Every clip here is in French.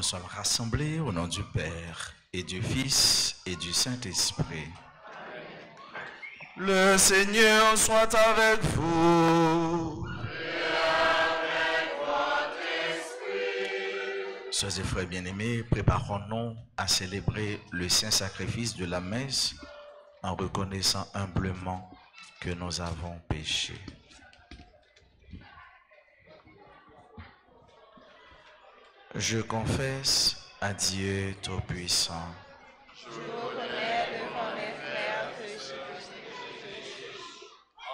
nous sommes rassemblés au nom du Père et du Fils et du Saint-Esprit. Le Seigneur soit avec vous. Sœurs et frères bien-aimés, préparons-nous à célébrer le saint sacrifice de la messe en reconnaissant humblement que nous avons péché. Je confesse à Dieu Tout-Puissant. Je reconnais devant mes frères que j'ai péché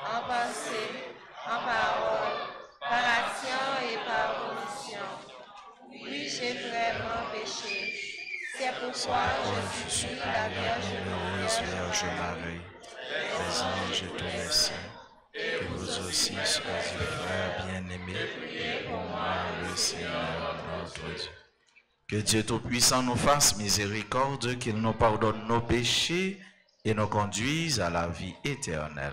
en pensée, en parole, par action et par omission. Oui, j'ai vraiment péché. C'est pourquoi je suis la Vierge Marie, les anges et tous les saints, et vous aussi, sœurs et frères bien-aimés, pour moi, le Seigneur notre Dieu. Que Dieu Tout-Puissant nous fasse miséricorde, qu'il nous pardonne nos péchés et nous conduise à la vie éternelle.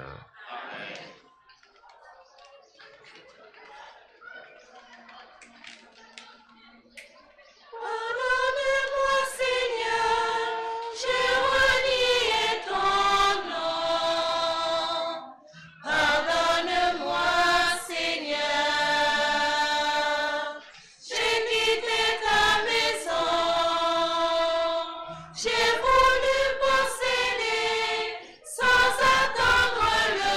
J'ai voulu posséder sans attendre le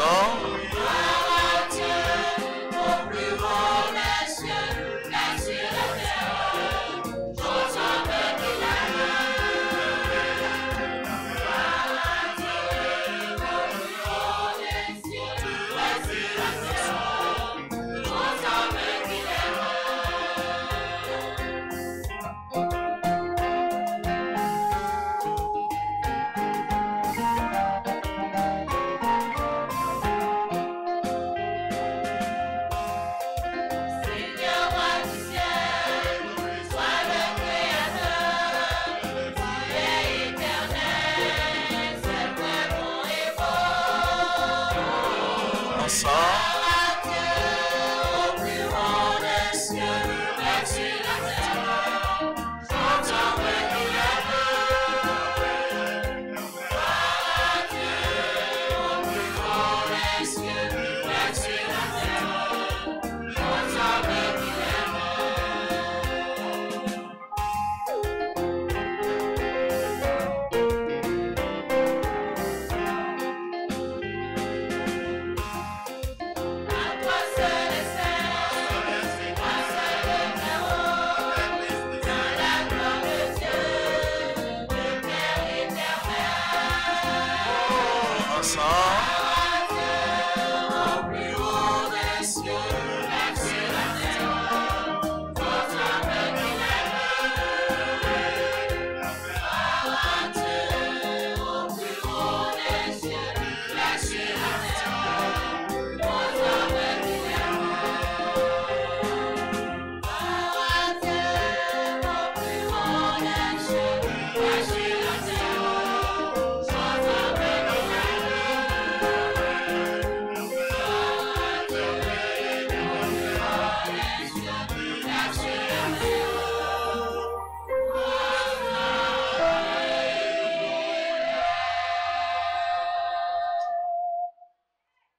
Ensemble.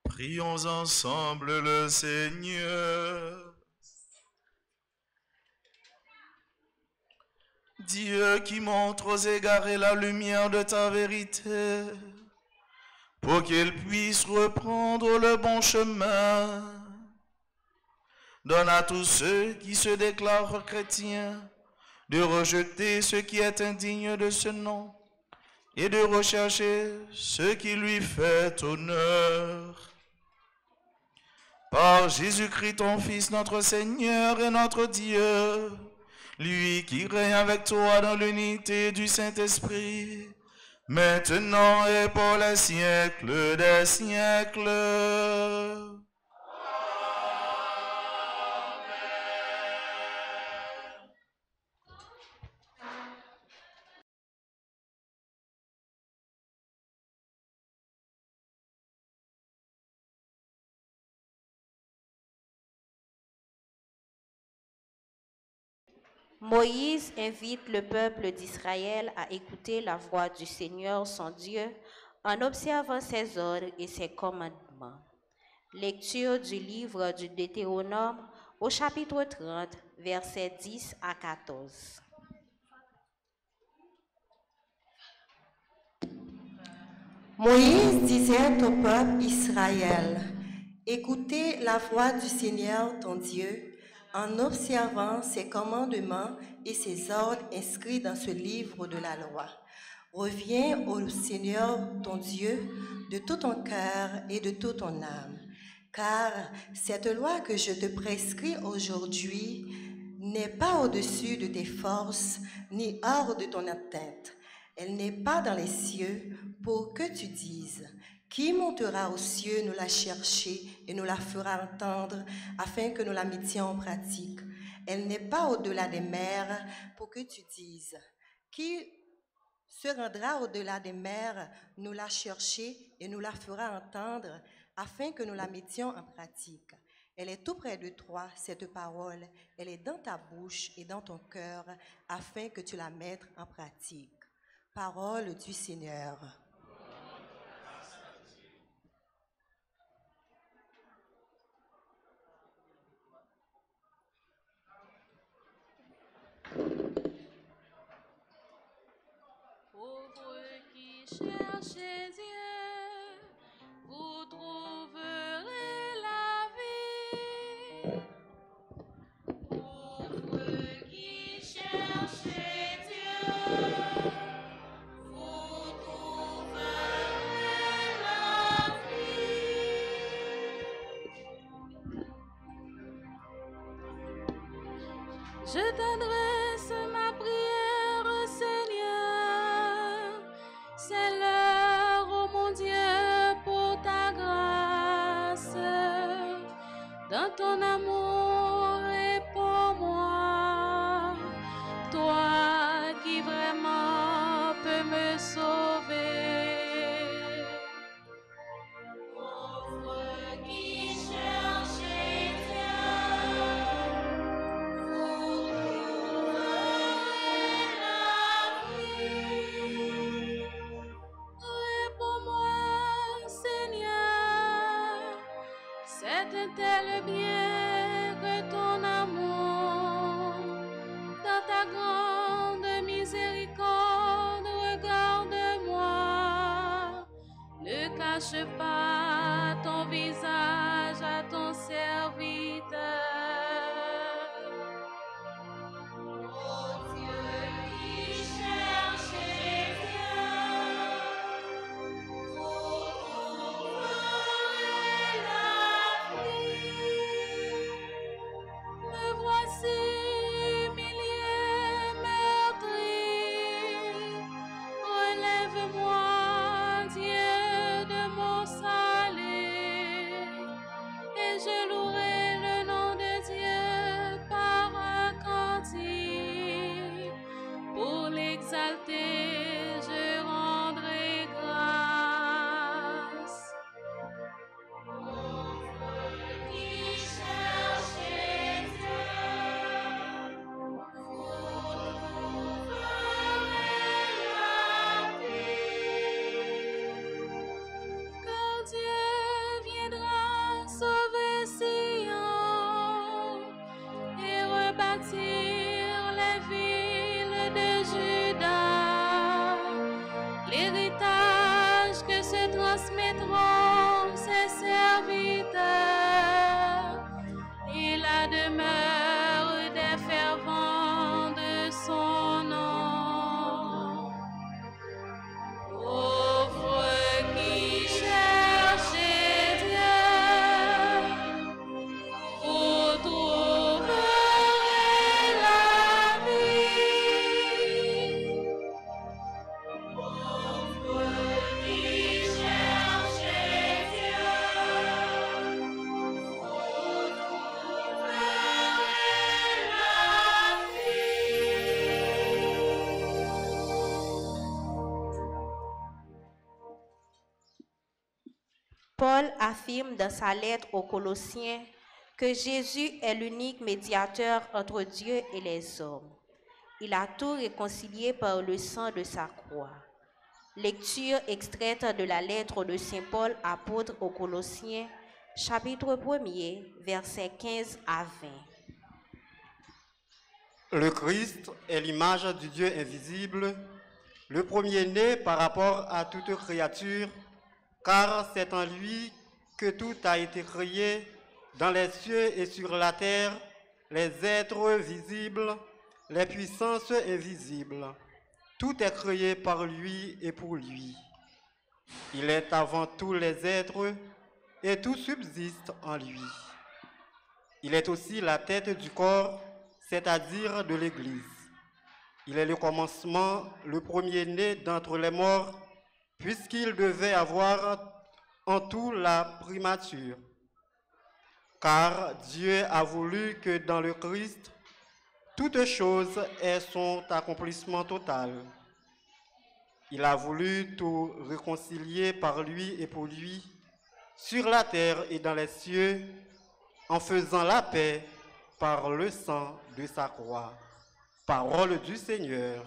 Prions ensemble le Seigneur. Dieu qui montre aux égarés la lumière de ta vérité, pour qu'ils puissent reprendre le bon chemin. Donne à tous ceux qui se déclarent chrétiens de rejeter ce qui est indigne de ce nom et de rechercher ce qui lui fait honneur. Par Jésus-Christ, ton Fils, notre Seigneur et notre Dieu, lui qui règne avec toi dans l'unité du Saint-Esprit, maintenant et pour les siècles des siècles. Moïse invite le peuple d'Israël à écouter la voix du Seigneur son Dieu en observant ses ordres et ses commandements. Lecture du livre du Deutéronome au chapitre 30, versets 10 à 14. Moïse disait au peuple Israël, « Écoutez la voix du Seigneur ton Dieu, en observant ses commandements et ses ordres inscrits dans ce livre de la loi. Reviens au Seigneur ton Dieu de tout ton cœur et de toute ton âme, car cette loi que je te prescris aujourd'hui n'est pas au-dessus de tes forces ni hors de ton atteinte. Elle n'est pas dans les cieux pour que tu dises « Qui montera aux cieux nous la chercher et nous la fera entendre afin que nous la mettions en pratique. Elle n'est pas au-delà des mers pour que tu dises « Qui se rendra au-delà des mers nous la chercher et nous la fera entendre afin que nous la mettions en pratique. » Elle est tout près de toi, cette parole. Elle est dans ta bouche et dans ton cœur afin que tu la mettes en pratique. Parole du Seigneur. Pour vous qui cherchez Dieu, vous trouverez tel bien que ton amour, dans ta grande miséricorde, regarde-moi. Ne cache pas ton visage à ton serviteur. Paul affirme dans sa lettre aux Colossiens que Jésus est l'unique médiateur entre Dieu et les hommes. Il a tout réconcilié par le sang de sa croix. Lecture extraite de la lettre de Saint Paul, apôtre aux Colossiens, chapitre 1er, versets 15 à 20. Le Christ est l'image du Dieu invisible, le premier-né par rapport à toute créature, car c'est en lui que tout a été créé, dans les cieux et sur la terre, les êtres visibles, les puissances invisibles. Tout est créé par lui et pour lui. Il est avant tous les êtres et tout subsiste en lui. Il est aussi la tête du corps, c'est-à-dire de l'Église. Il est le commencement, le premier-né d'entre les morts, puisqu'il devait avoir en tout la primature. Car Dieu a voulu que dans le Christ, toute chose ait son accomplissement total. Il a voulu tout réconcilier par lui et pour lui, sur la terre et dans les cieux, en faisant la paix par le sang de sa croix. Parole du Seigneur.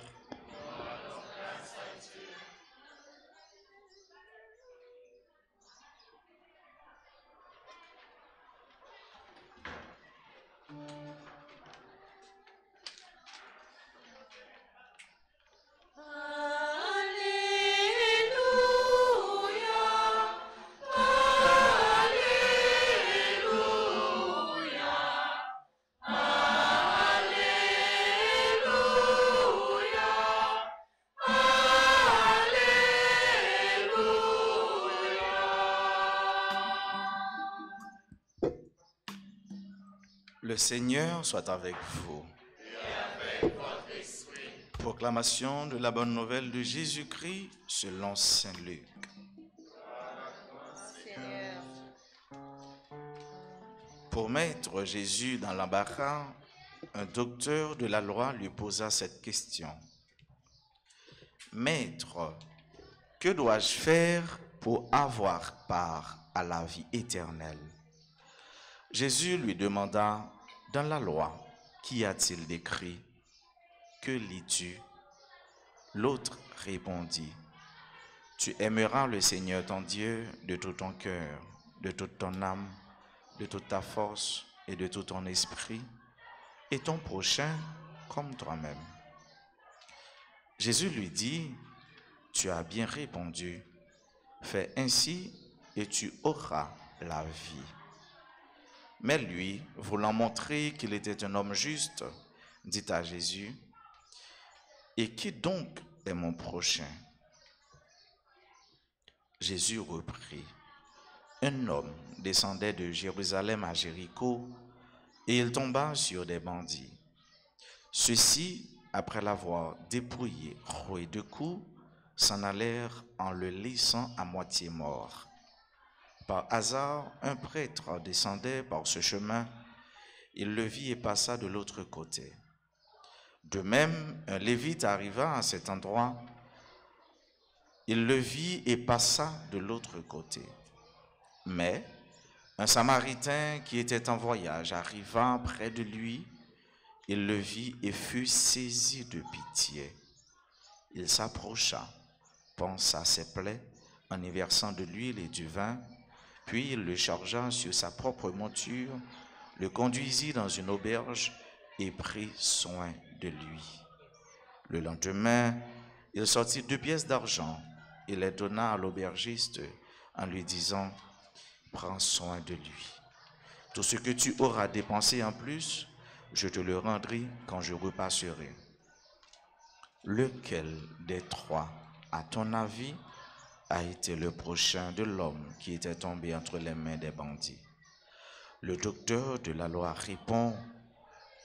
Le Seigneur soit avec vous. Et avec votre esprit. Proclamation de la bonne nouvelle de Jésus-Christ selon saint Luc. Pour mettre Jésus dans l'embarras, un docteur de la loi lui posa cette question. Maître, que dois-je faire pour avoir part à la vie éternelle? Jésus lui demanda, dans la loi, qu'y a-t-il d'écrit? Que lis-tu? L'autre répondit, tu aimeras le Seigneur ton Dieu de tout ton cœur, de toute ton âme, de toute ta force et de tout ton esprit, et ton prochain comme toi-même. Jésus lui dit, tu as bien répondu, fais ainsi et tu auras la vie. Mais lui, voulant montrer qu'il était un homme juste, dit à Jésus, et qui donc est mon prochain? Jésus reprit, un homme descendait de Jérusalem à Jéricho, et il tomba sur des bandits. Ceux-ci, après l'avoir dépouillé, roué de coups, s'en allèrent en le laissant à moitié mort. Par hasard, un prêtre descendait par ce chemin. Il le vit et passa de l'autre côté. De même, un lévite arriva à cet endroit. Il le vit et passa de l'autre côté. Mais un Samaritain qui était en voyage arriva près de lui. Il le vit et fut saisi de pitié. Il s'approcha, pansa ses plaies en y versant de l'huile et du vin, puis il le chargea sur sa propre monture, le conduisit dans une auberge et prit soin de lui. Le lendemain, il sortit 2 pièces d'argent et les donna à l'aubergiste en lui disant, prends soin de lui. Tout ce que tu auras dépensé en plus, je te le rendrai quand je repasserai. Lequel des 3, à ton avis, a été le prochain de l'homme qui était tombé entre les mains des bandits? Le docteur de la loi répond,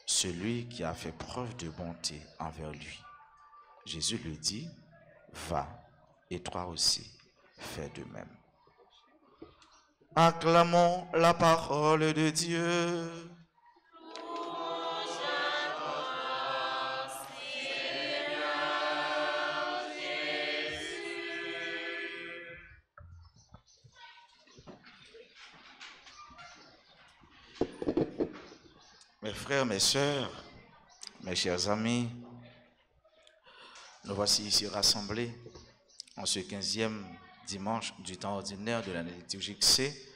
celui qui a fait preuve de bonté envers lui. Jésus lui dit, va, et toi aussi, fais de même. Acclamons la parole de Dieu. Mes frères, mes sœurs, mes chers amis, nous voici ici rassemblés en ce 15e dimanche du temps ordinaire de l'année liturgique C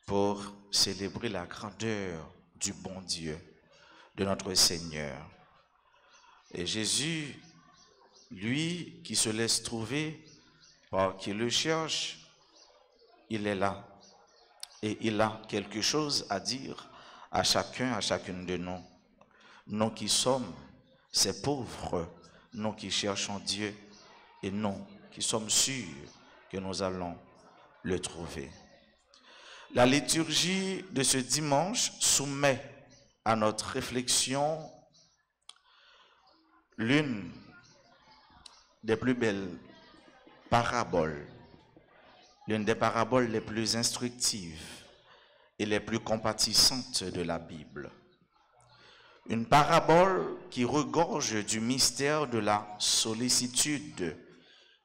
pour célébrer la grandeur du bon Dieu, de notre Seigneur. Et Jésus, lui qui se laisse trouver par qui le cherche, il est là et il a quelque chose à dire à chacun, à chacune de nous. Nous qui sommes ces pauvres, nous qui cherchons Dieu et nous qui sommes sûrs que nous allons le trouver. La liturgie de ce dimanche soumet à notre réflexion l'une des plus belles paraboles, l'une des paraboles les plus instructives et les plus compatissantes de la Bible. Une parabole qui regorge du mystère de la sollicitude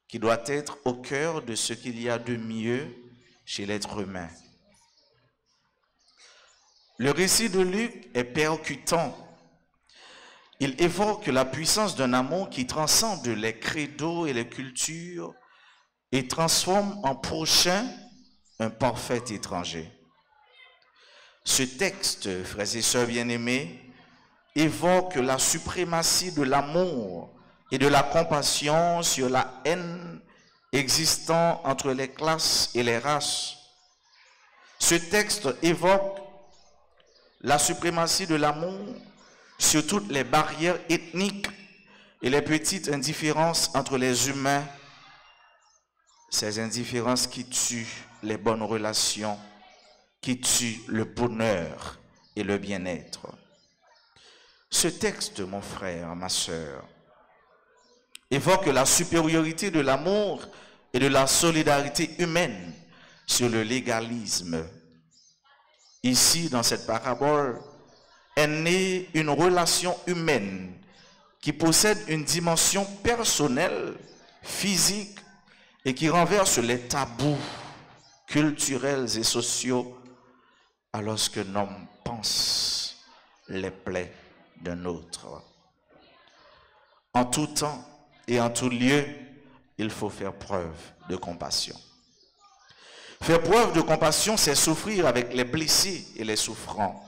qui doit être au cœur de ce qu'il y a de mieux chez l'être humain. Le récit de Luc est percutant. Il évoque la puissance d'un amour qui transcende les credos et les cultures et transforme en prochain un parfait étranger. Ce texte, frères et sœurs bien-aimés, évoque la suprématie de l'amour et de la compassion sur la haine existant entre les classes et les races. Ce texte évoque la suprématie de l'amour sur toutes les barrières ethniques et les petites indifférences entre les humains, ces indifférences qui tuent les bonnes relations, qui tuent le bonheur et le bien-être. Ce texte, mon frère, ma sœur, évoque la supériorité de l'amour et de la solidarité humaine sur le légalisme. Ici, dans cette parabole, est née une relation humaine qui possède une dimension personnelle, physique, et qui renverse les tabous culturels et sociaux alors qu'un homme pense les plaies d'un autre. En tout temps et en tout lieu, il faut faire preuve de compassion. Faire preuve de compassion, c'est souffrir avec les blessés et les souffrants.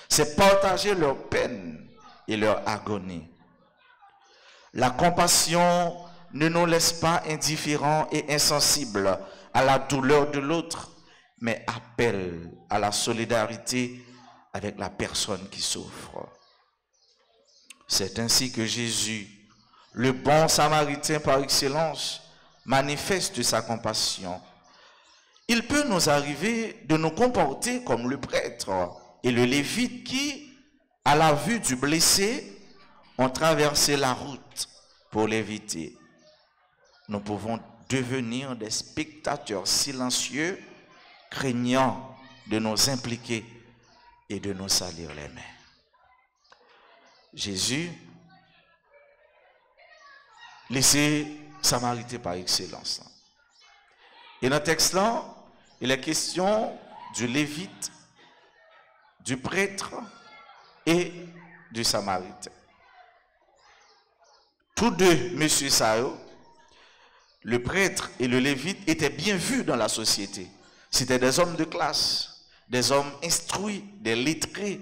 C'est partager leur peine et leur agonie. La compassion ne nous laisse pas indifférents et insensibles à la douleur de l'autre, mais appelle à la solidarité avec la personne qui souffre. C'est ainsi que Jésus, le bon samaritain par excellence, manifeste sa compassion. Il peut nous arriver de nous comporter comme le prêtre et le lévite qui, à la vue du blessé, ont traversé la route pour l'éviter. Nous pouvons devenir des spectateurs silencieux, craignant de nous impliquer et de nous salir les mains. Jésus, laissez Samaritain par excellence. Et dans le texte là, il est question du lévite, du prêtre et du samaritain. Tous deux, monsieur Sao, le prêtre et le lévite, étaient bien vus dans la société. C'était des hommes de classe, des hommes instruits, des lettrés,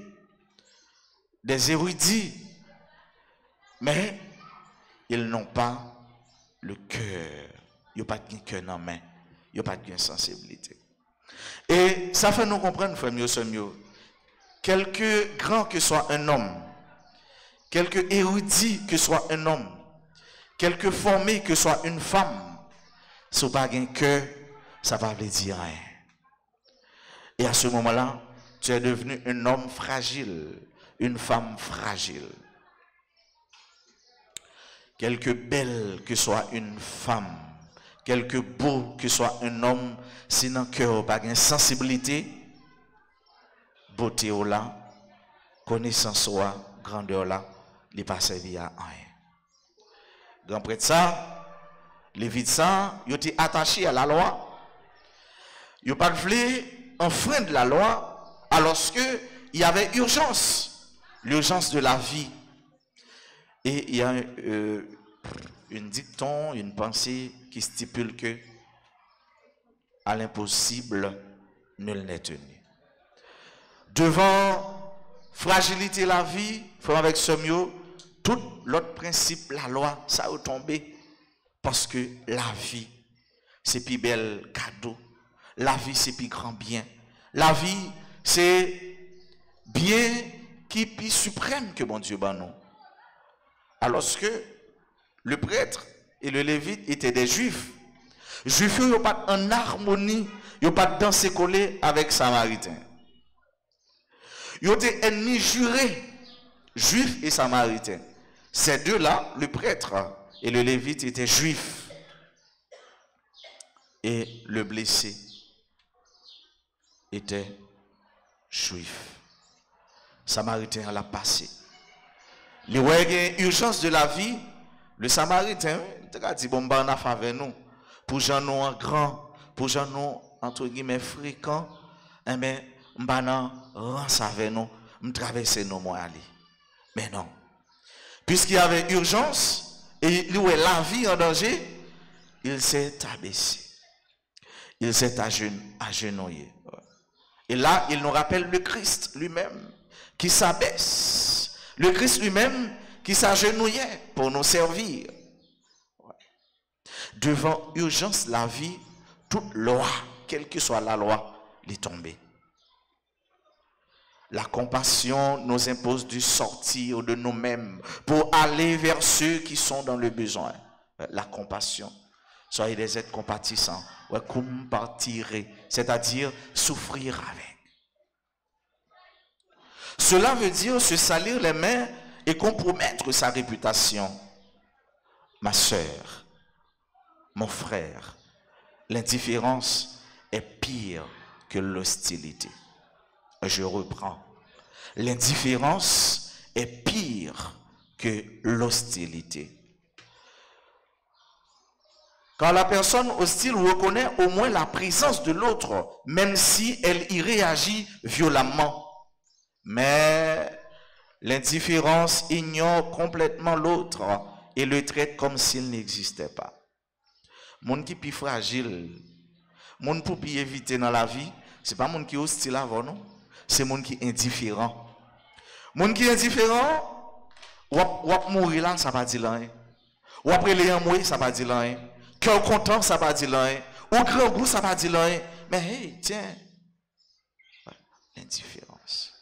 des érudits. Mais ils n'ont pas le cœur. Ils n'ont pas de cœur en main. Ils n'ont pas de sensibilité. Et ça fait nous comprendre, frère mieux, quelque grand que soit un homme, quelque érudit que soit un homme, quelque formé que soit une femme, si vous n'avez pas un cœur, ça ne va pas dire rien. Et à ce moment-là, tu es devenu un homme fragile, une femme fragile. Quelque belle que soit une femme, quelque beau que soit un homme, si dans le cœur pas de sensibilité, beauté ou là, connaissance ou grandeur là, il n'est pas servi à rien. Grand prêtre ça, les vides ça, ils étaient attachés à la loi. Ils n'ont pas voulu enfreindre la loi alors qu'il y avait urgence, l'urgence de la vie. Et il y a une dicton, une pensée qui stipule que à l'impossible, nul n'est tenu. Devant fragilité la vie, faut avec ce mieux, tout l'autre principe, la loi, ça a tombé. Parce que la vie, c'est plus bel cadeau. La vie, c'est plus grand bien. La vie, c'est bien qui est plus suprême que mon Dieu ban nous. Alors que le prêtre et le lévite étaient des juifs. Juifs, ils n'ont pas en harmonie, ils n'ont pas dansé collé avec Samaritain. Ils étaient ennemis jurés, juifs et samaritains. Ces deux-là, le prêtre et le lévite, étaient juifs. Et le blessé était juif. Samaritain l'a passé. Les ouais, urgence de la vie, le samaritain, il a dit bon ben on a fait avec nous pour gens nous en grand, pour gens nous entre guillemets fréquents, eh ben m'bana rance avec nous, m'traverser nos mois aller. Mais non. Puisqu'il y avait urgence et il y a la vie en danger, il s'est abaissé. Il s'est agenouillé. Et là, il nous rappelle le Christ lui-même qui s'abaisse. Le Christ lui-même qui s'agenouillait pour nous servir. Devant urgence, la vie, toute loi, quelle que soit la loi, est tombée. La compassion nous impose de sortir de nous-mêmes pour aller vers ceux qui sont dans le besoin. La compassion. Soyez des êtres compatissants. C'est-à-dire souffrir avec. Cela veut dire se salir les mains et compromettre sa réputation. Ma sœur, mon frère, l'indifférence est pire que l'hostilité. Je reprends. L'indifférence est pire que l'hostilité. Quand la personne hostile reconnaît au moins la présence de l'autre, même si elle y réagit violemment. Mais l'indifférence ignore complètement l'autre et le traite comme s'il n'existait pas. Monde qui est plus fragile, Moun pour éviter dans la vie, c'est pas moun qui hostile avant non, c'est moun qui indifférent. Moun qui indifférent, ou mourir là, ça pas dire rien. Ou après les mourir, ça pas dire rien. Cœur content, ça pas dire rien. Ou grand goût, ça pas dire rien. Mais hey, tiens, indifférence.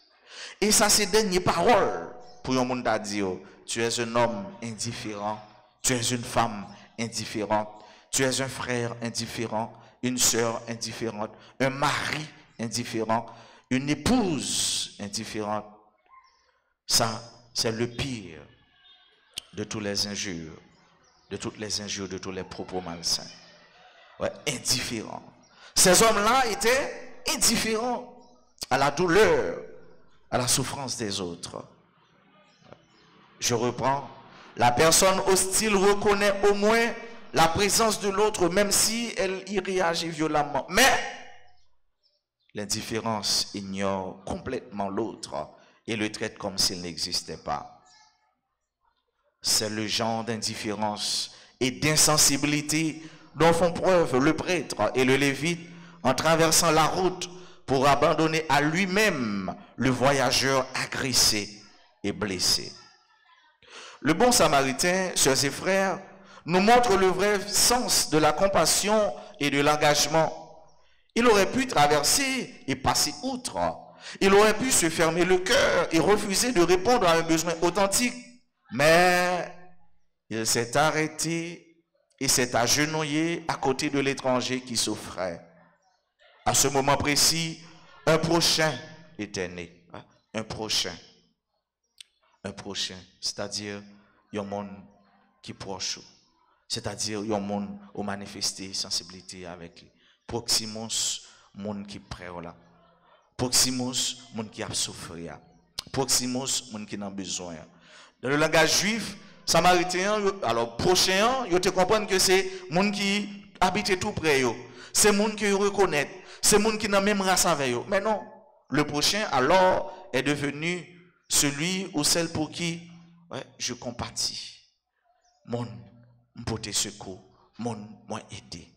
Et ça, c'est dernière parole pour un monde à dire, tu es un homme indifférent, tu es une femme indifférente, tu es un frère indifférent, une sœur indifférente, un mari indifférent, une épouse indifférente. Ça, c'est le pire de toutes les injures, de tous les propos malsains. Ouais, indifférent. Ces hommes-là étaient indifférents à la douleur, à la souffrance des autres. Je reprends. La personne hostile reconnaît au moins la présence de l'autre, même si elle y réagit violemment. Mais l'indifférence ignore complètement l'autre et le traite comme s'il n'existait pas. C'est le genre d'indifférence et d'insensibilité dont font preuve le prêtre et le lévite en traversant la route pour abandonner à lui-même le voyageur agressé et blessé. Le bon samaritain, sœurs et frères, nous montre le vrai sens de la compassion et de l'engagement. Il aurait pu traverser et passer outre. Il aurait pu se fermer le cœur et refuser de répondre à un besoin authentique. Mais il s'est arrêté et s'est agenouillé à côté de l'étranger qui souffrait. À ce moment précis, un prochain était né. Un prochain, c'est-à-dire un monde qui proche, c'est-à-dire un monde où manifester sensibilité avec lui. Proximus, monde qui prêt là. Proximus, monde qui a souffert. Proximus, monde qui n'a besoin. Dans le langage juif, samaritain, alors prochain, vous te comprendre que c'est monde qui habite tout près yo. C'est monde qui reconnaît, c'est monde qui n'a même race avec eux. Mais non, le prochain alors est devenu celui ou celle pour qui je compatis. Mon porter secours, mon moi aider.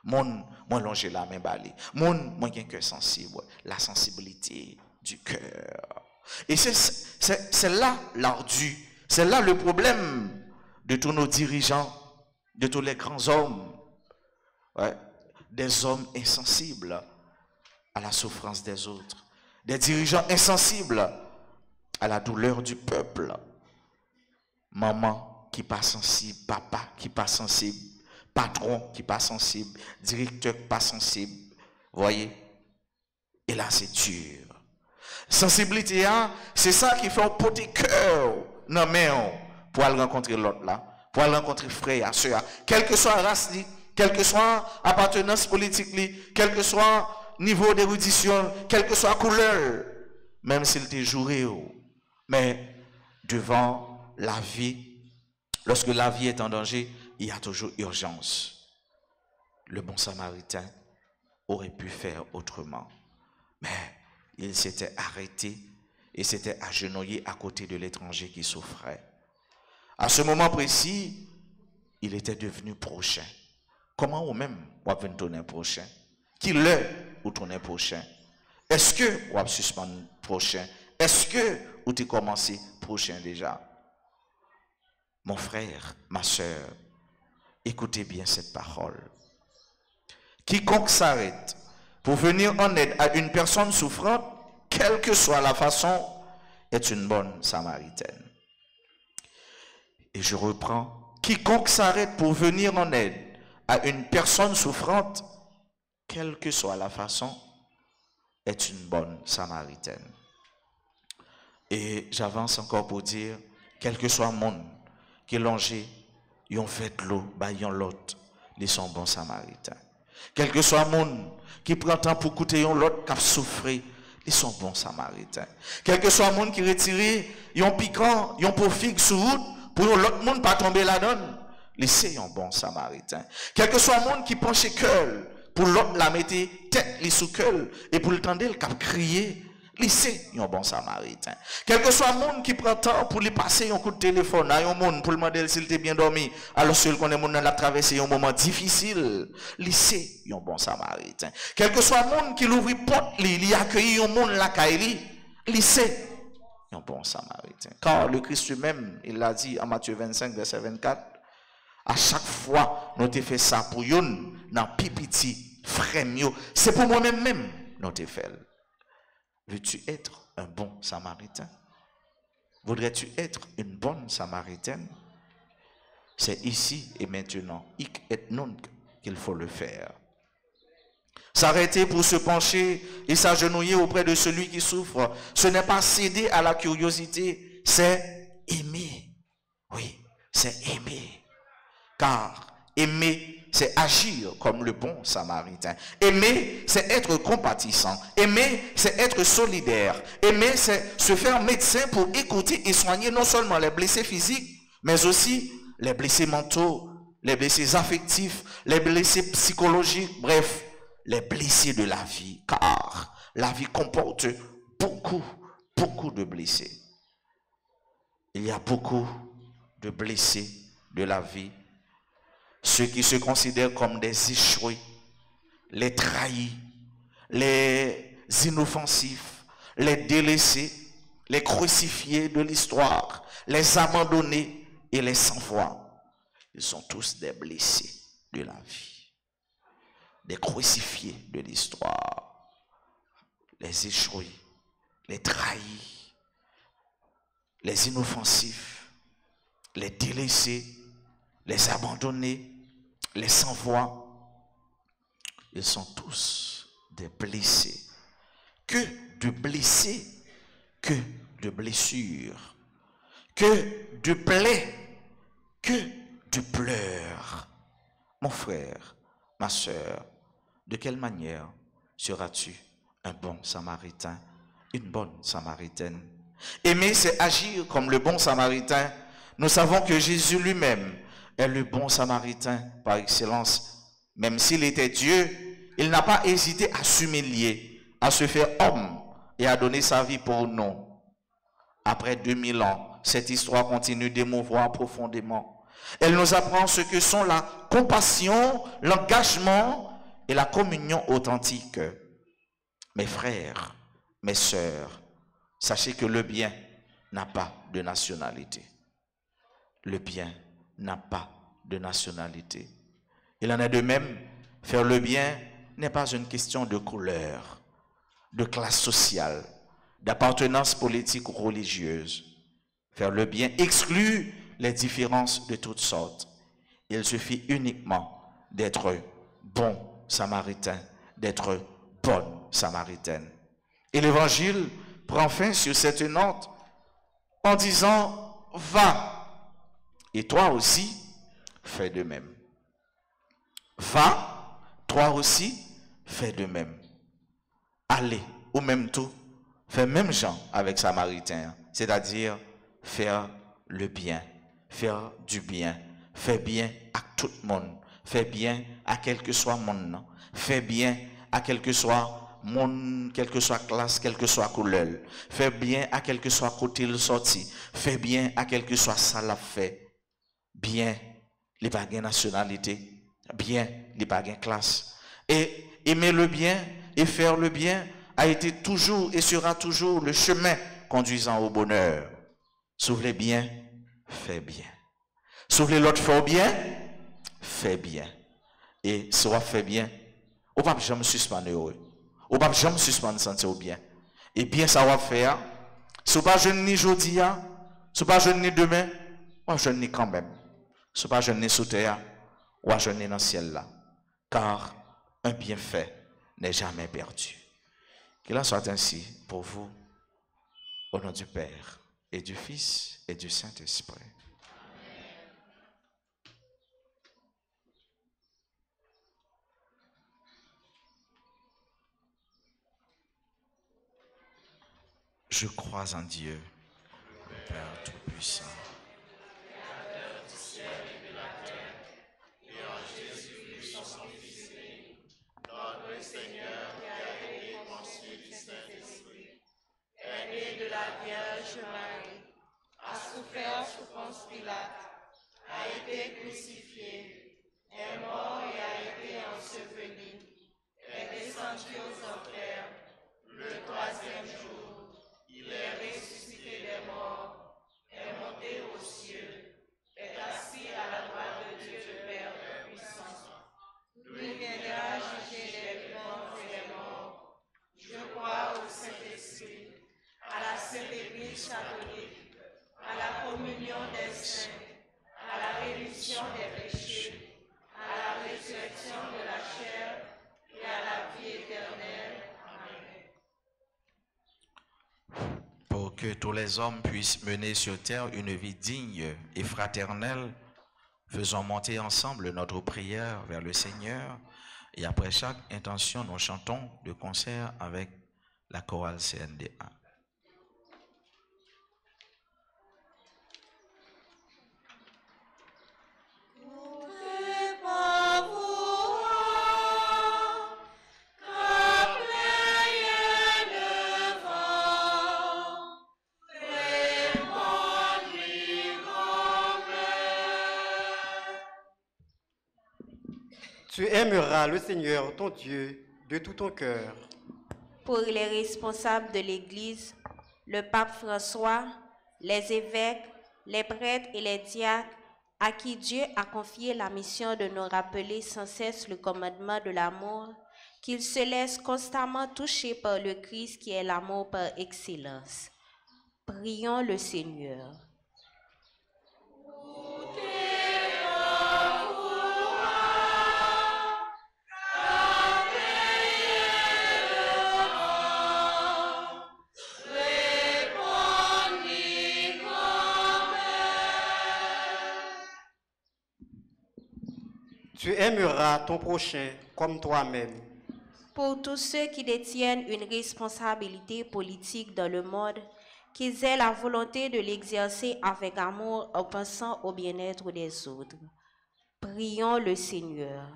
Mon moi longer la main balée. Mon moi qui cœur sensible, la sensibilité du cœur. Et c'est là l'ardu, c'est là le problème de tous nos dirigeants, de tous les grands hommes. Des hommes insensibles à la souffrance des autres, des dirigeants insensibles à la douleur du peuple. Maman qui pas sensible, papa qui pas sensible, patron qui pas sensible, directeur qui pas sensible. Voyez? Et là c'est dur. Sensibilité, c'est ça qui fait un petit cœur dans main pour aller rencontrer l'autre là, pour aller rencontrer frère, soeur, quelle que soit la race, quelle que soit appartenance politique, quel que soit niveau d'érudition, quelle que soit couleur, même s'il t'est joué. Mais devant la vie, lorsque la vie est en danger, il y a toujours urgence. Le bon samaritain aurait pu faire autrement. Mais il s'était arrêté et s'était agenouillé à côté de l'étranger qui souffrait. À ce moment précis, il était devenu prochain. Comment ou même on va tourner prochain? Qui l'est ou tourner prochain? Est-ce que on va suspendre prochain? Est-ce que ou tu commencé prochain déjà? Mon frère, ma soeur, écoutez bien cette parole. Quiconque s'arrête pour venir en aide à une personne souffrante, quelle que soit la façon, est une bonne samaritaine. Et je reprends. Quiconque s'arrête pour venir en aide à une personne souffrante, quelle que soit la façon, est une bonne samaritaine. Et j'avance encore pour dire, quel que soit le monde qui longé, ils ont fait de l'eau, ils ont l'autre, ils sont bons samaritains. Quel que soit le monde qui prend temps pour écouter l'autre qui a souffert, ils sont bons samaritains. Quel que soit le monde qui retire, ils ont piquant, ils ont pour figue sur route, pour l'autre monde pas tomber là-dedans. Laissez un bon samaritain. Quel que soit le monde qui penche cœur, pour l'autre la mettre tête sous cœur, et pour le tendre, il a crié, Lycée, un bon samaritain. Quel que soit le monde qui prend temps pour lui passer un coup de téléphone à un monde pour lui demander s'il était bien dormi, alors seul qu'on est monde l'a traversé un moment difficile, lycée, un bon samaritain. Quel que soit le monde qui l'ouvre porte, il accueille un monde là caille, lycée, un bon samaritain. Car le Christ lui-même, il l'a dit en Matthieu 25 verset 24, à chaque fois nous te fait ça pour yon dans pipiti frère, c'est pour moi-même nous te fait. Veux-tu être un bon samaritain? Voudrais-tu être une bonne samaritaine? C'est ici et maintenant, hic et nunc, qu'il faut le faire. S'arrêter pour se pencher et s'agenouiller auprès de celui qui souffre, ce n'est pas céder à la curiosité, c'est aimer. Oui, c'est aimer. Car aimer, c'est agir comme le bon samaritain. Aimer, c'est être compatissant. Aimer, c'est être solidaire. Aimer, c'est se faire médecin pour écouter et soigner non seulement les blessés physiques, mais aussi les blessés mentaux, les blessés affectifs, les blessés psychologiques, bref, les blessés de la vie. Car la vie comporte beaucoup de blessés. Il y a beaucoup de blessés de la vie. Ceux qui se considèrent comme des échoués, les trahis, les inoffensifs, les délaissés, les crucifiés de l'histoire, les abandonnés et les sans-voix. Ils sont tous des blessés de la vie, des crucifiés de l'histoire, les échoués, les trahis, les inoffensifs, les délaissés, les abandonnés, les sans-voix, ils sont tous des blessés. Que de blessés, que de blessures, que de plaies, que de pleurs. Mon frère, ma soeur, de quelle manière seras-tu un bon samaritain, une bonne samaritaine? Aimer, c'est agir comme le bon samaritain. Nous savons que Jésus lui-même est le bon samaritain par excellence. Même s'il était Dieu, il n'a pas hésité à s'humilier, à se faire homme et à donner sa vie pour nous. Après 2000 ans, cette histoire continue d'émouvoir profondément. Elle nous apprend ce que sont la compassion, l'engagement et la communion authentique. Mes frères, mes sœurs, sachez que le bien n'a pas de nationalité. Le bien n'a pas de nationalité. Il en est de même, faire le bien n'est pas une question de couleur, de classe sociale, d'appartenance politique ou religieuse. Faire le bien exclut les différences de toutes sortes. Il suffit uniquement d'être bon samaritain, d'être bonne samaritaine. Et l'évangile prend fin sur cette note en disant « Va ». Et toi aussi, fais de même. Va, toi aussi, fais de même. Allez, ou même tout, fais même genre avec Samaritain, c'est-à-dire faire le bien, faire du bien, fais bien à tout le monde, fais bien à quel que soit mon nom, fais bien à quel que soit monde, quelle que soit classe, quelle que soit couleur, fais bien à quel que soit côté le sorti, fais bien à quel que soit ça l'a fait. Bien, les baguettes nationalité, bien, les baguettes classe. Et aimer le bien et faire le bien a été toujours et sera toujours le chemin conduisant au bonheur. Soufflez bien, fais bien. Soufflez l'autre, fais bien, fais bien. Et soit fait bien, ou pas jamais suspendre heureux. Ou pas jamais suspendre sentir bien. Et bien ça va faire. Si pas jeune ni jeudi, si pas jeune ni demain, moi jeune ni quand même. Ce n'est pas jeûner sous terre ou à jeûner dans le ciel là. Car un bienfait n'est jamais perdu. Qu'il en soit ainsi pour vous, au nom du Père et du Fils et du Saint-Esprit. Je crois en Dieu, le Père Tout-Puissant. Seigneur qui a été conçu du Saint-Esprit, été crucifié, est mort et a été enseveli, est descendu aux enfers. Le troisième jour, il est ressuscité des morts, est monté aux cieux, est assis à la droite de Dieu le Père Tout-Puissant. Il viendra juger les vivants et les morts. Je crois au Saint-Esprit, à la Sainte Église catholique, à la communion des saints, à la rémission des péchés, à la résurrection de la chair et à la vie éternelle. Amen. Pour que tous les hommes puissent mener sur terre une vie digne et fraternelle, faisons monter ensemble notre prière vers le Seigneur et après chaque intention, nous chantons de concert avec la chorale CNDA. Tu aimeras le Seigneur, ton Dieu, de tout ton cœur. Pour les responsables de l'Église, le pape François, les évêques, les prêtres et les diacres, à qui Dieu a confié la mission de nous rappeler sans cesse le commandement de l'amour, qu'ils se laissent constamment toucher par le Christ qui est l'amour par excellence. Prions le Seigneur. Tu aimeras ton prochain comme toi-même. Pour tous ceux qui détiennent une responsabilité politique dans le monde, qu'ils aient la volonté de l'exercer avec amour en pensant au bien-être des autres. Prions le Seigneur.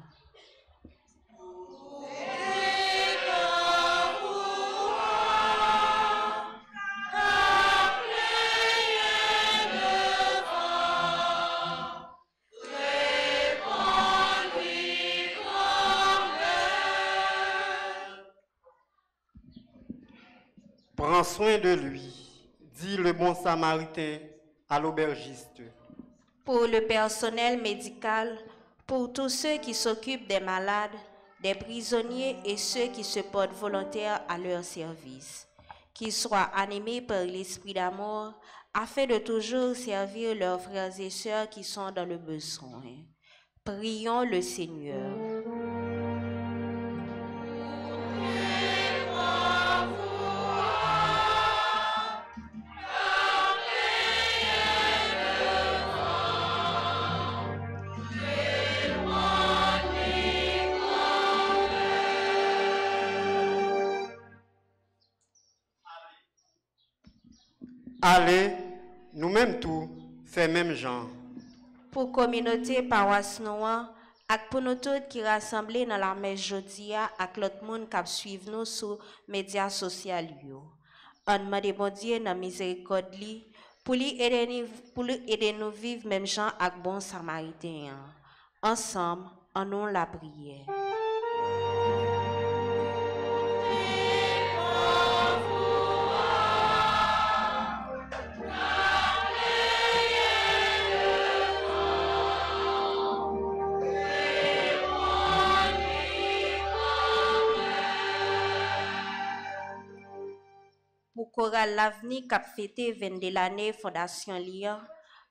Prends soin de lui, dit le bon samaritain à l'aubergiste. Pour le personnel médical, pour tous ceux qui s'occupent des malades, des prisonniers et ceux qui se portent volontaires à leur service, qu'ils soient animés par l'esprit d'amour afin de toujours servir leurs frères et sœurs qui sont dans le besoin. Prions le Seigneur. Allez, nous-mêmes tout, fait même genre. Pour communauté paroisse noire, ak pour nous tous qui rassemblés dans la messe jodia ak l'autre monde qui suivent nous sur médias sociaux yo. On demande bon Dieu dans miséricorde li pour lui aider nous vivre même gens ak bon samaritain. Ensemble, en nous la prière. Pour Chorale L'Avenir qui a fêté 22 l'année Fondation Lyon,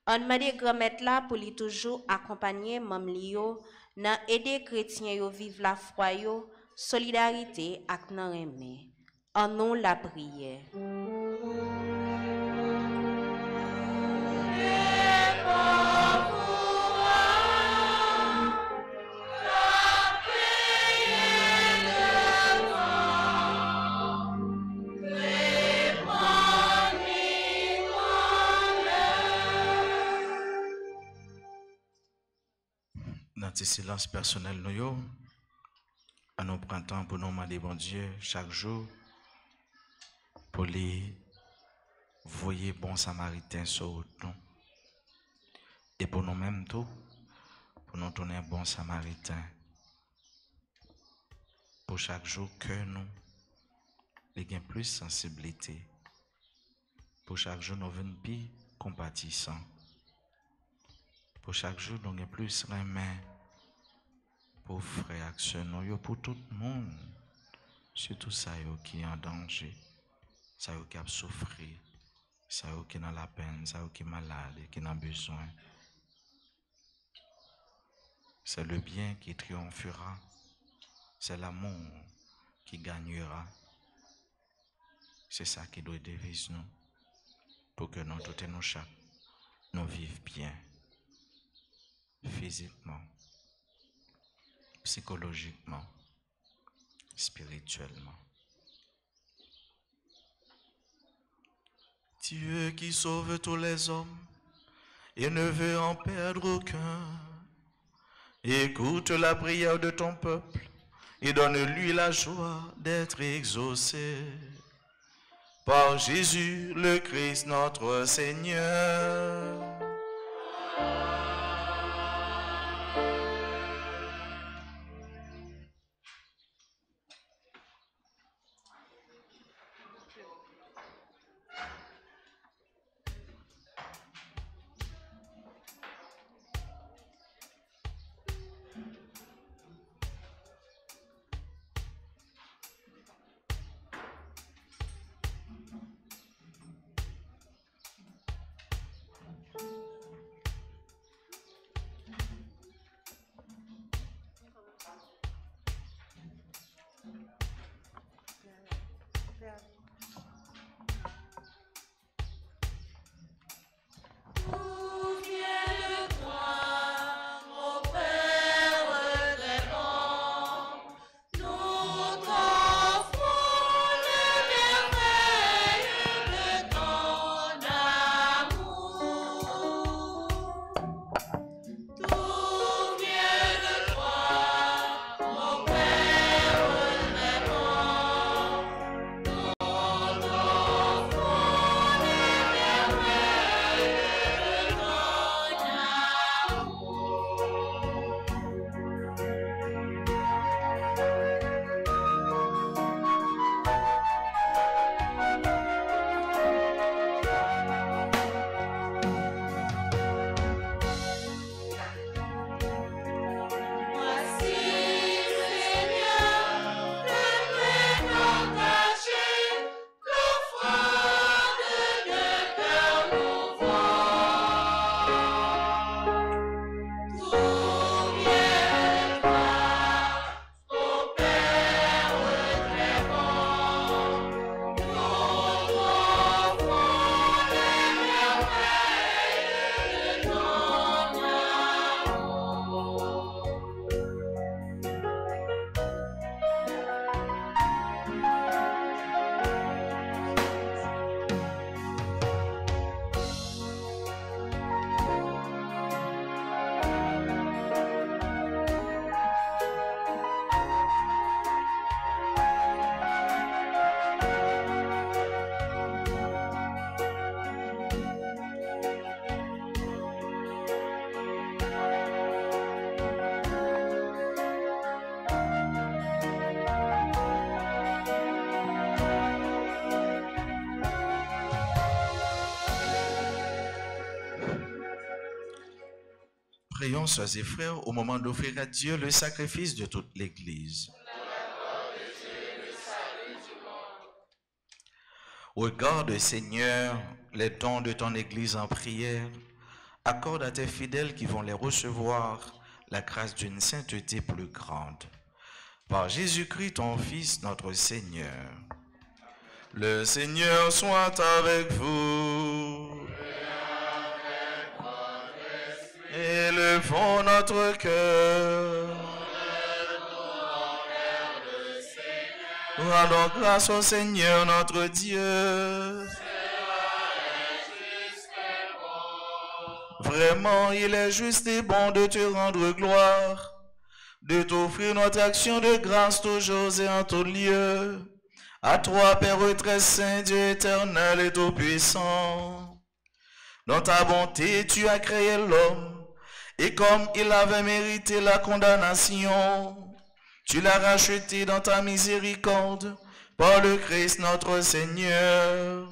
on demande grand-mère là pour lui toujours accompagner Mam Lio dans aider chrétiens yo vivre la foi yo, solidarité ak nan remè. En nous la prière. Dans ce silence personnel, nous, à nous prendre temps pour nous demander bon Dieu chaque jour pour les voyer bon samaritain sur nous. Et pour nous-mêmes tout, pour nous donner un bon samaritain. Pour chaque jour que nous ayons plus de sensibilité. Pour chaque jour, nous venons plus compatissants. Pour chaque jour, nous avons plus de mains pour frères actions, pour tout le monde. Surtout ça qui est en danger, ça qui a souffert, ça qui est dans la peine, ça qui est malade, qui a besoin. C'est le bien qui triomphera, c'est l'amour qui gagnera. C'est ça qui doit devise nous, pour que nous, toutes et nous chaque, nous vivions bien, physiquement, psychologiquement, spirituellement. Dieu qui sauve tous les hommes et ne veut en perdre aucun, écoute la prière de ton peuple et donne-lui la joie d'être exaucé. Par Jésus le Christ notre Seigneur. Prions, sœurs et frères, au moment d'offrir à Dieu le sacrifice de toute l'Église. Regarde, Seigneur, les dons de ton Église en prière. Accorde à tes fidèles qui vont les recevoir la grâce d'une sainteté plus grande. Par Jésus-Christ, ton Fils, notre Seigneur. Le Seigneur soit avec vous. Élevons notre cœur. Rendons grâce au Seigneur notre Dieu. Vraiment, il est juste et bon de te rendre gloire, de t'offrir notre action de grâce toujours et en tout lieu. À toi, Père très saint, Dieu éternel et tout-puissant. Dans ta bonté, tu as créé l'homme Et comme il avait mérité la condamnation, tu l'as racheté dans ta miséricorde par le Christ notre Seigneur.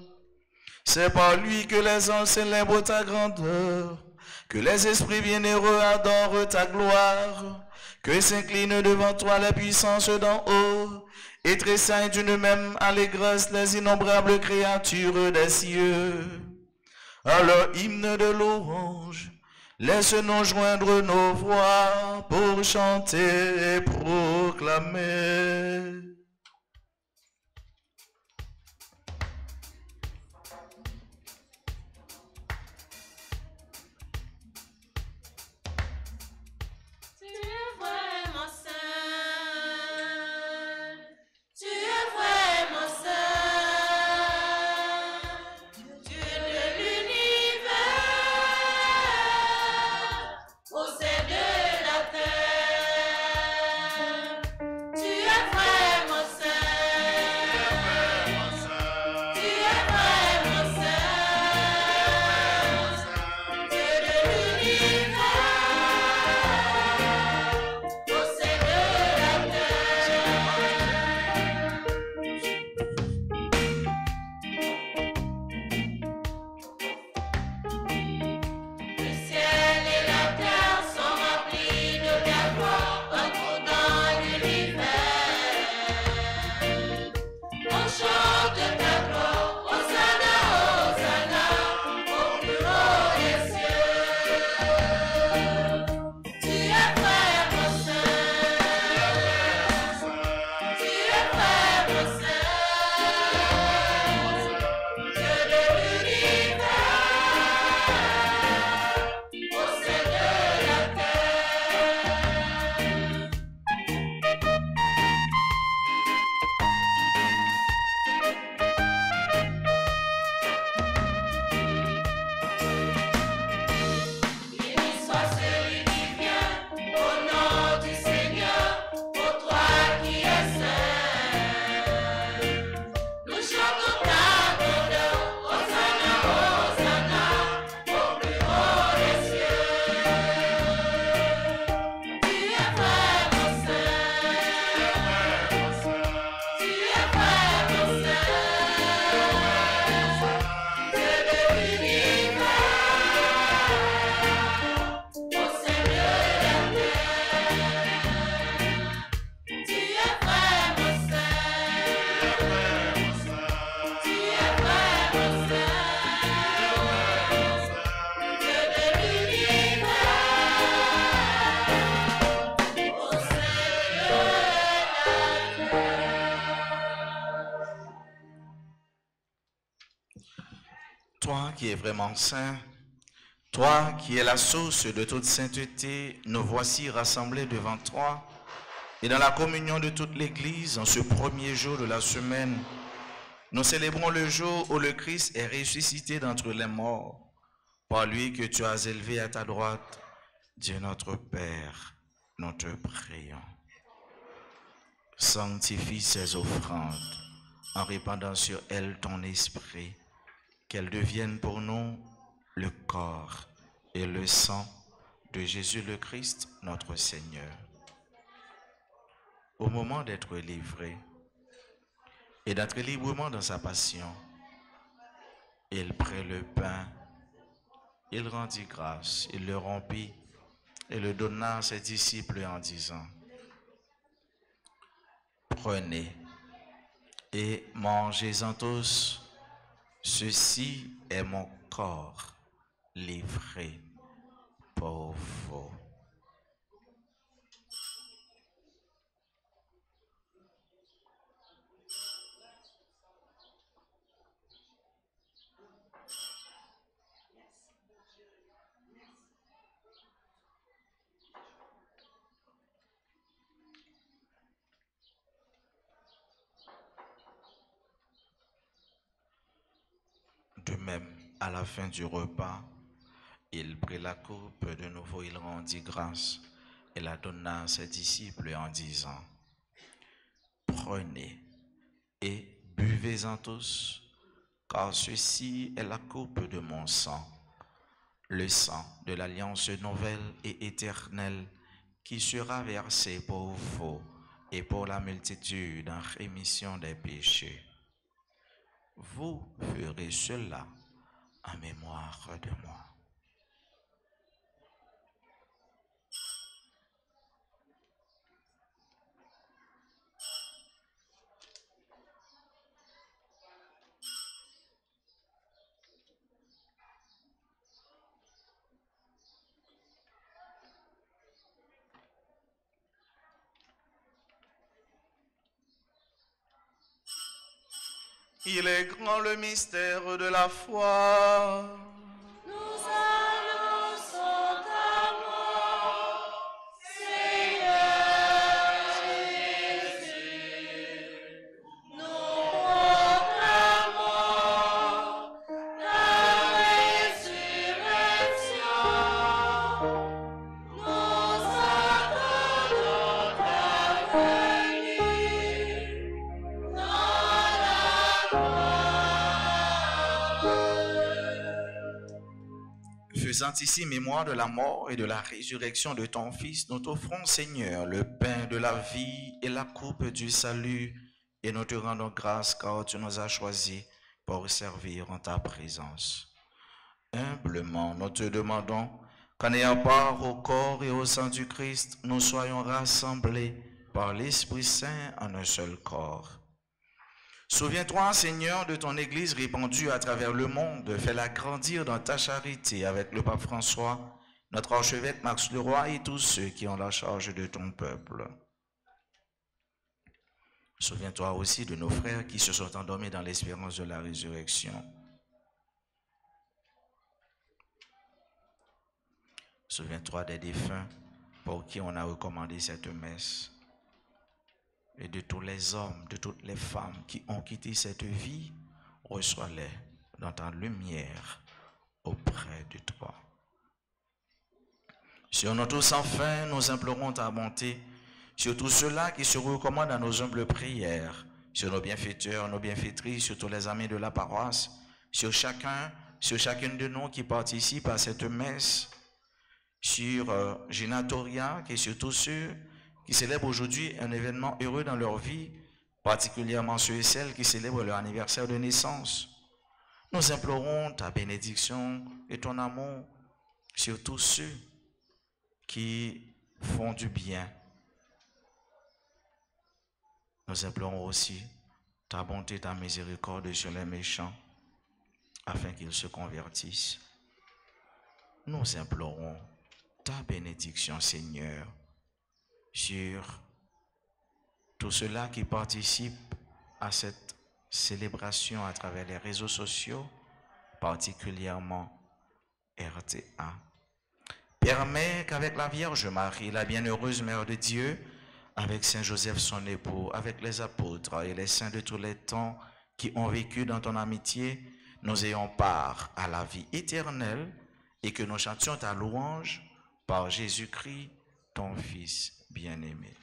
C'est par lui que les anges célèbrent ta grandeur, que les esprits bienheureux adorent ta gloire, que s'inclinent devant toi les puissances d'en haut, et tressaillent d'une même allégresse les innombrables créatures des cieux. À leur hymne de louange, laisse-nous joindre nos voix pour chanter et proclamer. Toi qui es vraiment saint, toi qui es la source de toute sainteté, nous voici rassemblés devant toi et dans la communion de toute l'Église en ce premier jour de la semaine. Nous célébrons le jour où le Christ est ressuscité d'entre les morts, par lui que tu as élevé à ta droite. Dieu notre Père, nous te prions. Sanctifie ces offrandes en répandant sur elles ton esprit, qu'elles deviennent pour nous le corps et le sang de Jésus le Christ, notre Seigneur. Au moment d'être livré et d'être librement dans sa passion, il prit le pain, il rendit grâce, il le rompit et le donna à ses disciples en disant: prenez et mangez-en tous, ceci est mon corps livré pour vous. De même, à la fin du repas, il prit la coupe, de nouveau il rendit grâce et la donna à ses disciples en disant: prenez et buvez-en tous, car ceci est la coupe de mon sang, le sang de l'alliance nouvelle et éternelle qui sera versé pour vous et pour la multitude en rémission des péchés. Vous ferez cela en mémoire de moi. Il est grand le mystère de la foi. Nous annonçons ta mort, Seigneur Jésus. Nous proclamons ta résurrection. Nous attendons ta venue dans la Faisant ici mémoire de la mort et de la résurrection de ton Fils, nous t'offrons, Seigneur, le pain de la vie et la coupe du salut, et nous te rendons grâce car tu nous as choisis pour servir en ta présence. Humblement, nous te demandons qu'en ayant part au corps et au sang du Christ, nous soyons rassemblés par l'Esprit Saint en un seul corps. Souviens-toi, Seigneur, de ton Église répandue à travers le monde. Fais-la grandir dans ta charité avec le pape François, notre archevêque Max Leroy et tous ceux qui ont la charge de ton peuple. Souviens-toi aussi de nos frères qui se sont endormis dans l'espérance de la résurrection. Souviens-toi des défunts pour qui on a recommandé cette messe. Et de tous les hommes, de toutes les femmes qui ont quitté cette vie, reçois-les dans ta lumière auprès de toi. Sur nous tous enfin, nous implorons ta bonté, sur tous ceux-là qui se recommandent à nos humbles prières, sur nos bienfaiteurs, nos bienfaitrices, sur tous les amis de la paroisse, sur chacun, sur chacune de nous qui participent à cette messe, sur Génatoria, et sur tous ceux qui célèbrent aujourd'hui un événement heureux dans leur vie, particulièrement ceux et celles qui célèbrent leur anniversaire de naissance. Nous implorons ta bénédiction et ton amour sur tous ceux qui font du bien. Nous implorons aussi ta bonté, ta miséricorde sur les méchants, afin qu'ils se convertissent. Nous implorons ta bénédiction, Seigneur, sur tous ceux-là qui participent à cette célébration à travers les réseaux sociaux, particulièrement RTA. Permets qu'avec la Vierge Marie, la bienheureuse Mère de Dieu, avec Saint Joseph son époux, avec les apôtres et les saints de tous les temps qui ont vécu dans ton amitié, nous ayons part à la vie éternelle et que nous chantions ta louange par Jésus-Christ, ton Fils bien-aimé.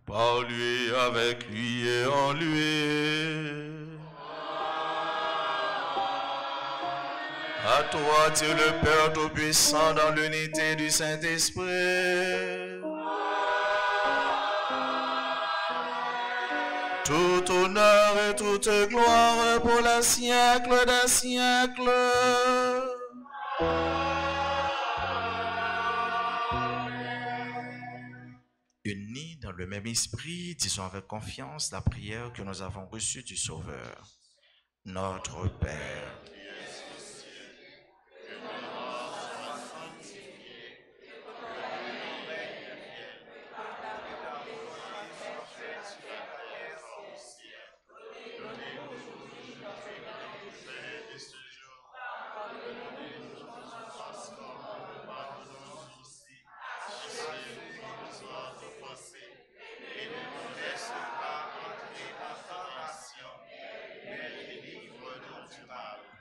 Par lui, avec lui et en lui. À toi, Dieu le Père Tout-Puissant, dans l'unité du Saint-Esprit. Tout honneur et toute gloire pour le siècle des siècles. Unis dans le même esprit, disons avec confiance la prière que nous avons reçue du Sauveur. Notre Père,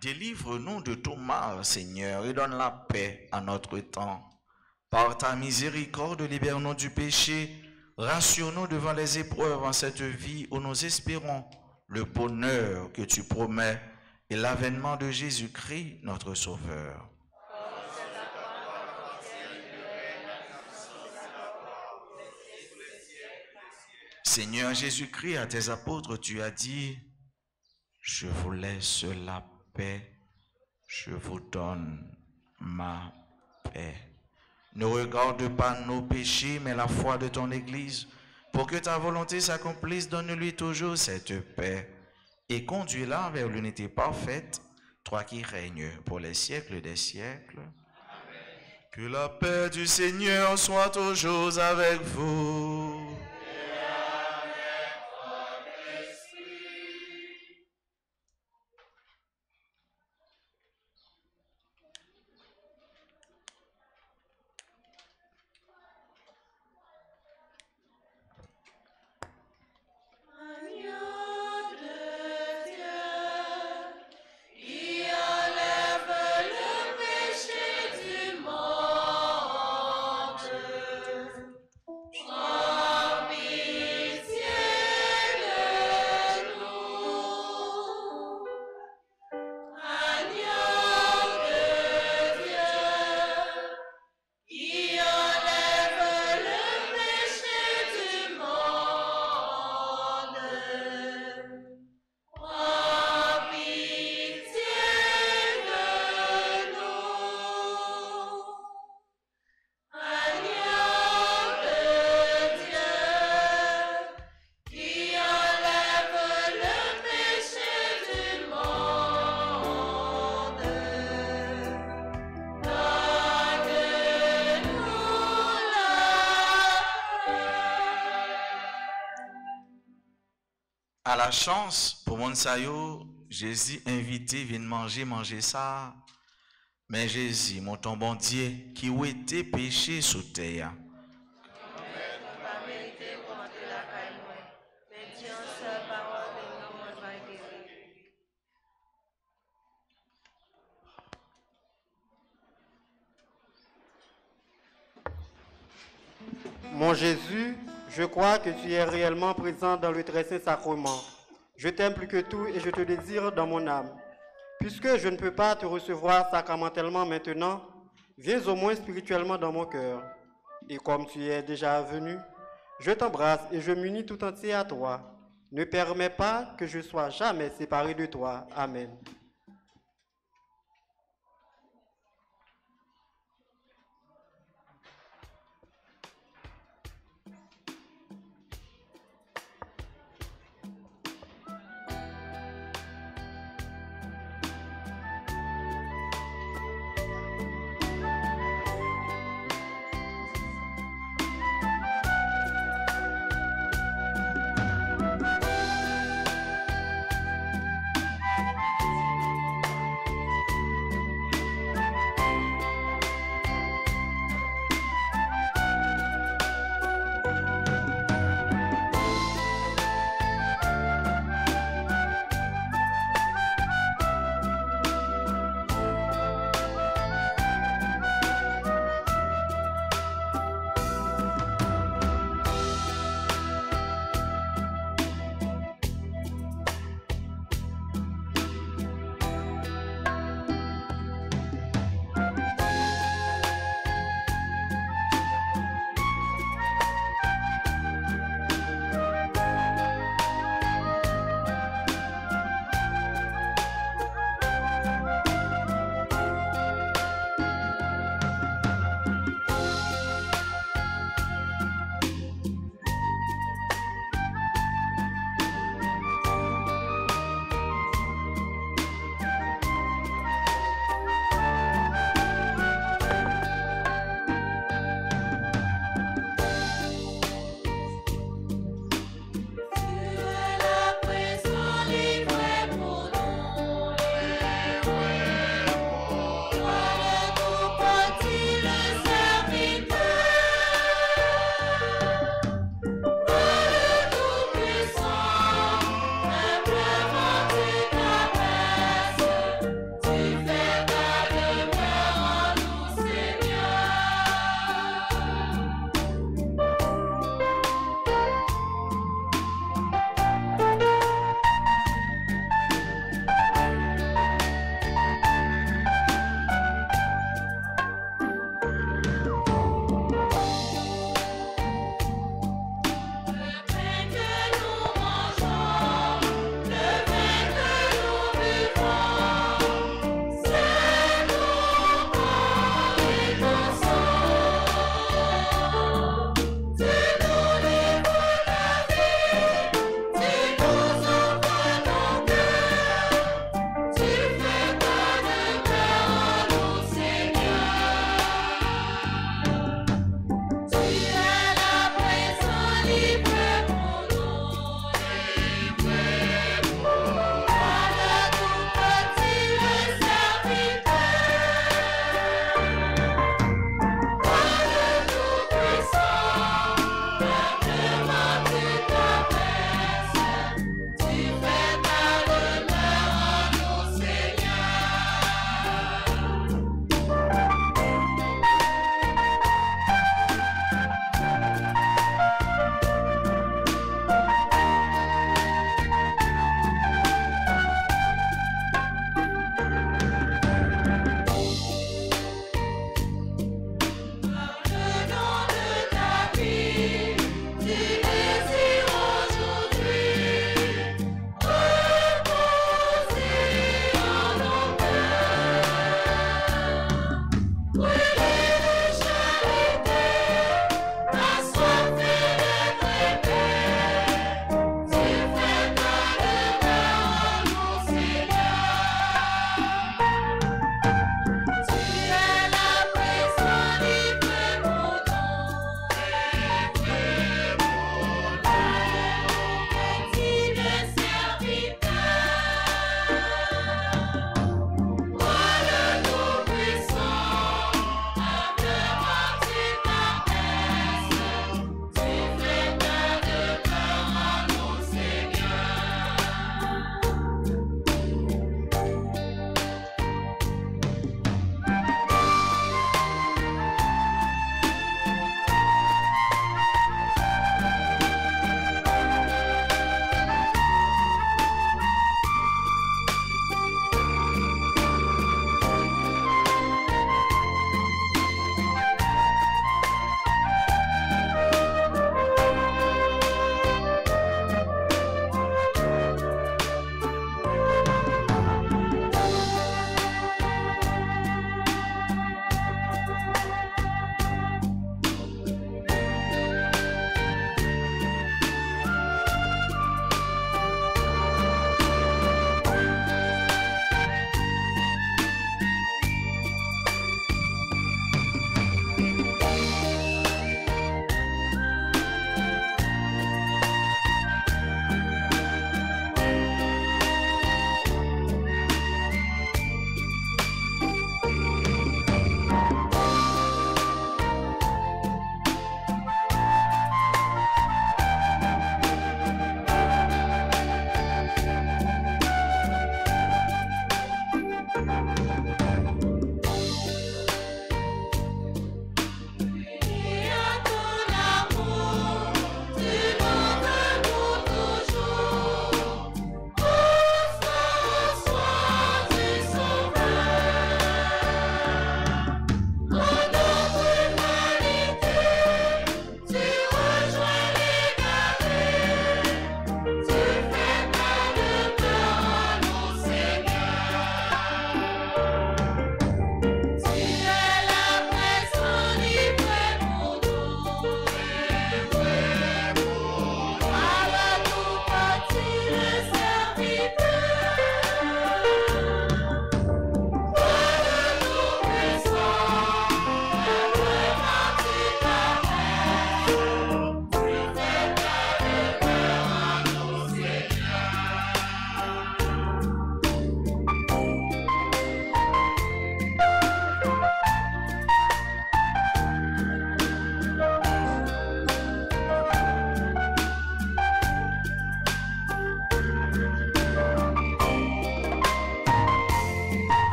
délivre-nous de tout mal, Seigneur, et donne la paix à notre temps. Par ta miséricorde, libère-nous du péché, Rassure-nous devant les épreuves en cette vie où nous espérons le bonheur que tu promets et l'avènement de Jésus-Christ, notre Sauveur. Seigneur Jésus-Christ, à tes apôtres, tu as dit, je vous laisse la paix, je vous donne ma paix. Ne regarde pas nos péchés, mais la foi de ton Église. Pour que ta volonté s'accomplisse, donne-lui toujours cette paix et conduis-la vers l'unité parfaite, toi qui règnes pour les siècles des siècles. Amen. Que la paix du Seigneur soit toujours avec vous. Et avec votre esprit. À la chance, pour mon sayo, Jésus invité, vient manger ça. Mais Jésus, mon ton bon Dieu, qui ou était péché sous terre. Mon Jésus, je crois que tu es réellement présent dans le très saint sacrement. Je t'aime plus que tout et je te désire dans mon âme. Puisque je ne peux pas te recevoir sacramentellement maintenant, viens au moins spirituellement dans mon cœur. Et comme tu es déjà venu, je t'embrasse et je m'unis tout entier à toi. Ne permets pas que je sois jamais séparé de toi. Amen.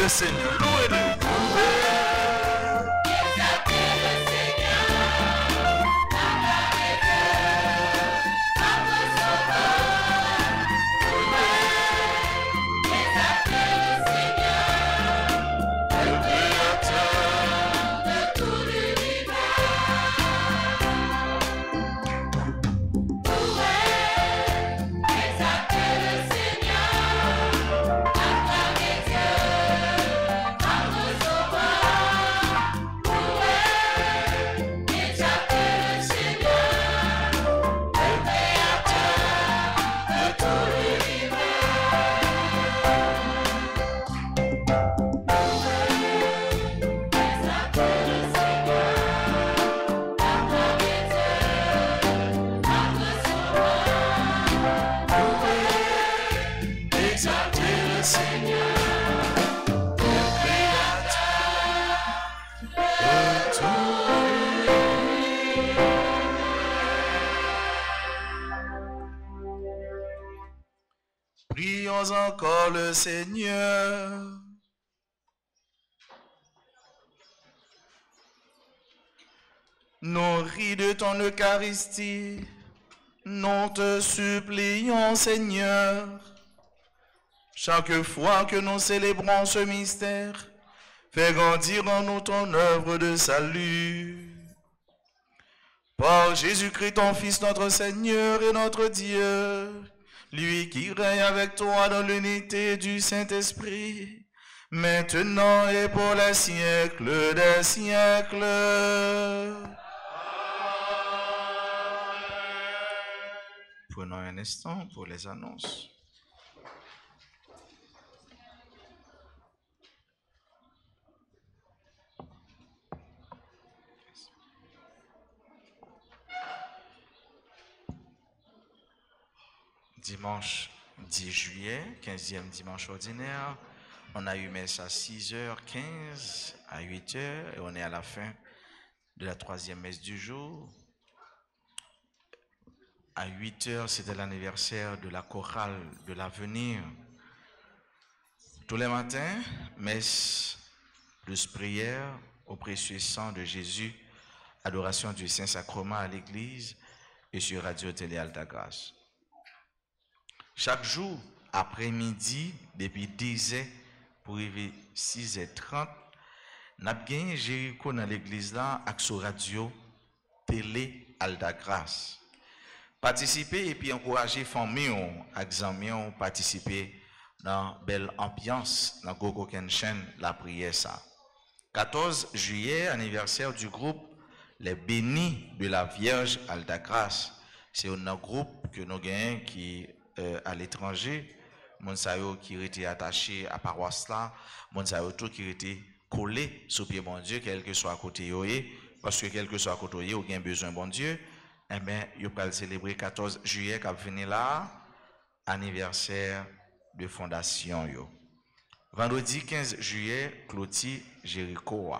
le Seigneur, louez-le. Prions encore le Seigneur. Nourris de ton Eucharistie, nous te supplions, Seigneur. Chaque fois que nous célébrons ce mystère, fais grandir en nous ton œuvre de salut. Par Jésus-Christ, ton Fils, notre Seigneur et notre Dieu, lui qui règne avec toi dans l'unité du Saint-Esprit, maintenant et pour les siècles des siècles. Prenons un instant pour les annonces. Dimanche 10 juillet, 15e dimanche ordinaire, on a eu messe à 6h15, à 8h, et on est à la fin de la 3e messe du jour. À 8h, c'était l'anniversaire de la chorale de l'avenir. Tous les matins, messe plus prière au précieux sang de Jésus, adoration du Saint-Sacrement à l'église et sur Radio Télé Alta Grâce. Chaque jour, après-midi, depuis 10h pour arriver 6h30, nous avons gagné Jéricho dans l'église là, avec sur Radio Télé Alta Grâce. Participer et puis encourager les familles et amis à participer dans une belle ambiance dans Gogo Kenshen, la prière ça. 14 juillet, anniversaire du groupe Les Bénis de la Vierge Alta Grâce. C'est un groupe que nous gagnons qui à l'étranger, Monsayo qui était attaché à paroisse là, Monsayo tout qui était collé sous pied bon Dieu, quel que soit à côté parce que quel que soit à côté il y a besoin bon Dieu, eh bien, il va célébrer 14 juillet qui va venir là, anniversaire de fondation yo. Vendredi 15 juillet, Clôture Jéricho.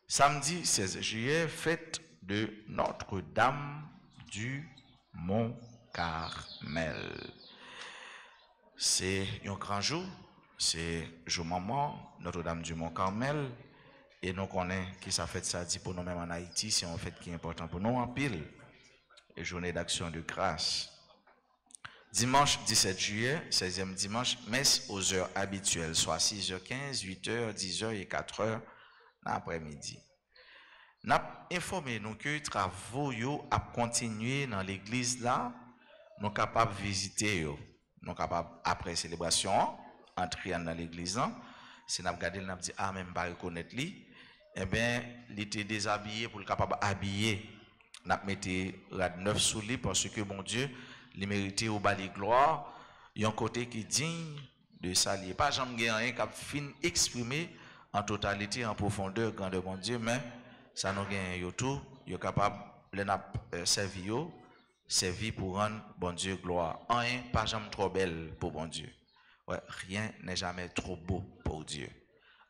Samedi 16 juillet, fête de Notre-Dame du Mont Carmel. C'est un grand jour, c'est jour maman, Notre-Dame du Mont Carmel, et nous connaissons qui ça fait ça dit pour nous même en Haïti, c'est un fait qui est important pour nous en pile, et journée d'action de grâce. Dimanche 17 juillet, 16e dimanche, messe aux heures habituelles, soit 6h15, 8h, 10h et 4h l'après-midi. Nous avons informé nous que les travaux a continué dans l'église là, nous sommes capables de visiter, nous sommes capables, après célébration, entrer dans l'église. Si nous regardons, nous avons dit, ah, même pas reconnaître lui, eh bien, il était déshabillé pour le capable d'habiller. Nous avons mis rad 9 sous lui parce que, mon Dieu, il méritait au bas de gloire. Il y a un côté qui est digne de saluer. Pas jamais rien qui a fin exprimé en totalité, en profondeur, grandeur, mon Dieu, mais ça nous gagne tout. Il est capable de servir pour rendre bon Dieu gloire. Rien, pas jamais trop belle pour bon Dieu. Ouais, rien n'est jamais trop beau pour Dieu.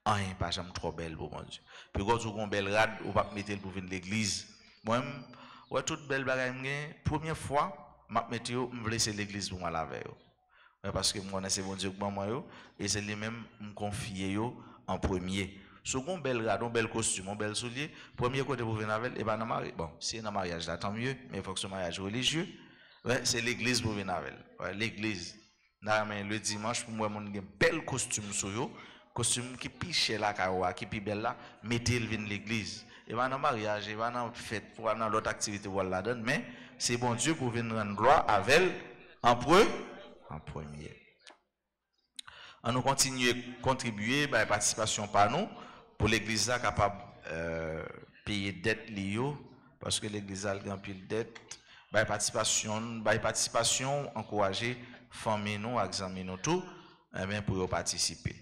Rien, pas jamais trop belle pour bon Dieu. Puis quand vous avez une belle rade, vous ne mettez pour venir l'église. Moi, ouais, toute belle bagaille, première fois, je vais laisser l'église pour moi laver. Parce que moi, c'est bon Dieu que moi, et c'est lui-même me confier en premier. Second, bel radon, bel costume, bel soulier. Premier côté pour venir avec, et ben dans mariage. Bon, si un mariage là, tant mieux, mais il faut que ce mariage religieux, ouais, c'est l'église pour venir avec. Ouais, l'église. Le dimanche, pour moi, mon bel costume sur yo, costume qui piche la kawa, qui pi belle là, mettez-le vin l'église. Et ben dans mariage, et ben dans fête, pour dans l'autre activité, voilà donne, mais c'est bon Dieu pour venir rendre gloire avec en premier. On nous continue à contribuer par participation par nous pour l'église là capable payer dette liée parce que l'église a grand pile dette par participation encourager famille nous examiner nous tout pour participer.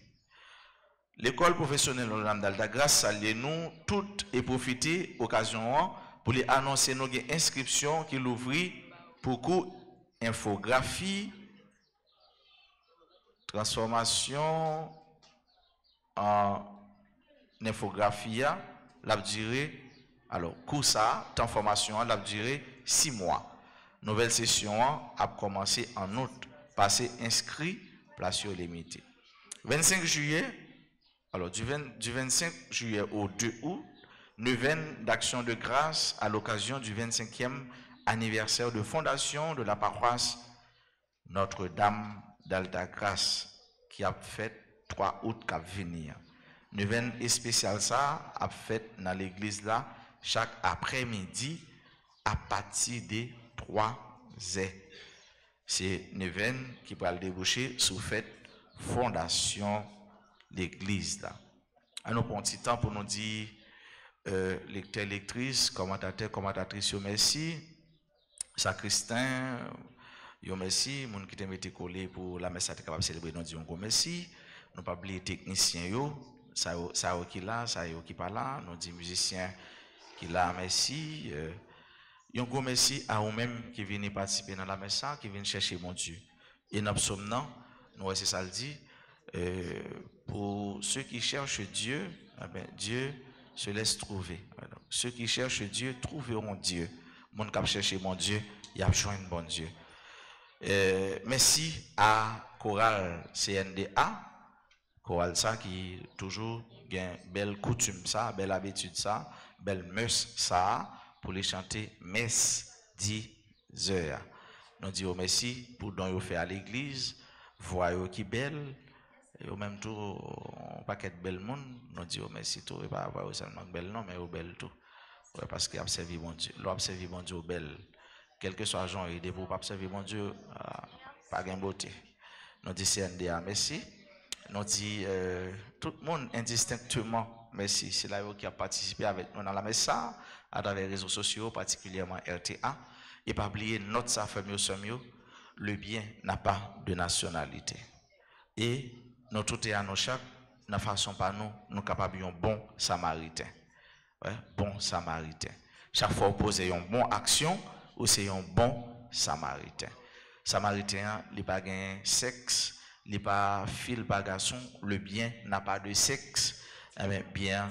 L'école professionnelle Notre-Dame d'Alta Grâce salue nous toutes et profiter occasion pour les annoncer nos inscriptions qui l'ouvrit pour cours infographie transformation en infographie la durée alors cours ça transformation la durée 6 mois. Nouvelle session a commencé en août. Passé inscrit place limitée. 25 juillet alors du 25 juillet au 2 août, neuvaine d'action de grâce à l'occasion du 25e anniversaire de fondation de la paroisse Notre-Dame d'Alta Grâce qui a fait 3 août qui venir. Neuvaine spéciale ça a fait dans l'église là chaque après-midi à partir des 3h. C'est neuvaine qui va le déboucher sous fête fondation l'église là. À nous prendre un petit temps pour nous dire lecteur, lectrice, commentateur, commentatrice, yo merci, sacristain, yo merci, moun qui te mette collé pour la messe à capable célébrer nous disons merci, nous pas oublier technicien yo, ça qui là, ça qui pas là, nous dit musicien qui là merci, un gros merci à vous-même qui viennent participer dans la messe, qui viennent chercher mon Dieu. Et nous sommes nous c'est ça le dit. Pour ceux qui cherchent Dieu, eh bien, Dieu se laisse trouver. Alors, ceux qui cherchent Dieu trouveront Dieu. Mon cap chercher mon Dieu, il a besoin de bon Dieu. Merci à Chorale CNDA, Chorale ça qui toujours gagne belle coutume ça, belle habitude ça, belle mœurs ça pour les chanter messe 10 heures. Nous disons merci pour don yo fait à l'église, voyez qui belle. Et au même tour, on paquet de belles monde, nous disons merci tout, et pas avoir seulement belle non, mais au belle tout. Ouais, parce qu'il a observé mon Dieu, l'observer mon Dieu au belle. Quel que soit Jean, il pour pas observer mon Dieu, pas gain beauté. Nous disons CNDA merci. Nous disons tout le monde indistinctement merci. C'est là qui a participé avec nous dans la messe à travers les réseaux sociaux, particulièrement RTA. Et pas oublier notre famille le bien n'a pas de nationalité. Et nous tout est à nos chaque, ne façon pas nous capables un bon samaritain. Ouais, bon samaritain. Chaque fois vous posez une bonne action, ou c'est un bon samaritain. Samaritain, il n'a pas de sexe, il n'a pas fil, pas garçon, le bien n'a pas de sexe, mais bien,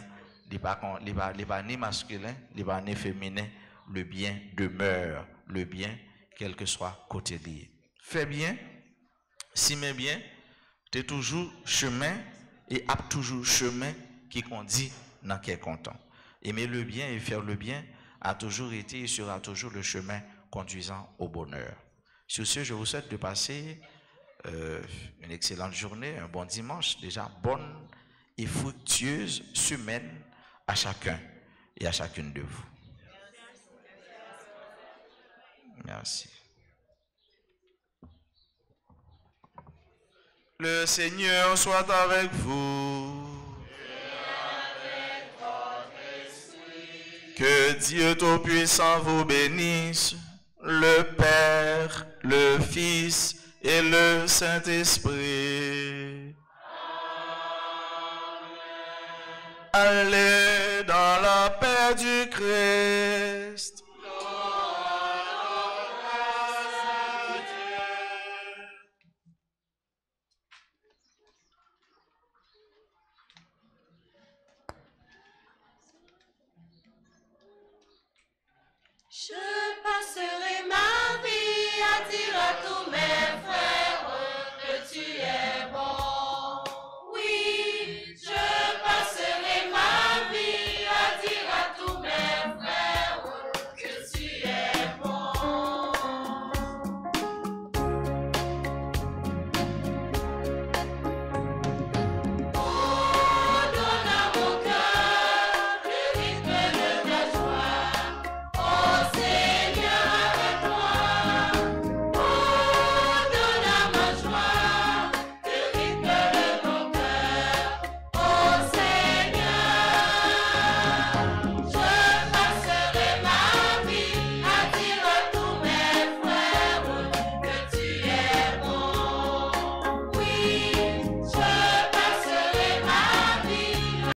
il n'est pas ni masculin, il n'est pas ni féminin, le bien demeure, le bien, quel que soit côté lié. Fais bien, si mais bien, tu es toujours chemin et a toujours chemin qui conduit dans quel content. Aimer le bien et faire le bien a toujours été et sera toujours le chemin conduisant au bonheur. Sur ce, je vous souhaite de passer une excellente journée, un bon dimanche, déjà bonne et fructueuse semaine à chacun et à chacune de vous. Merci. Le Seigneur soit avec vous. Et avec votre esprit. Que Dieu Tout-Puissant vous bénisse, le Père, le Fils et le Saint-Esprit. Allez dans la paix du Christ.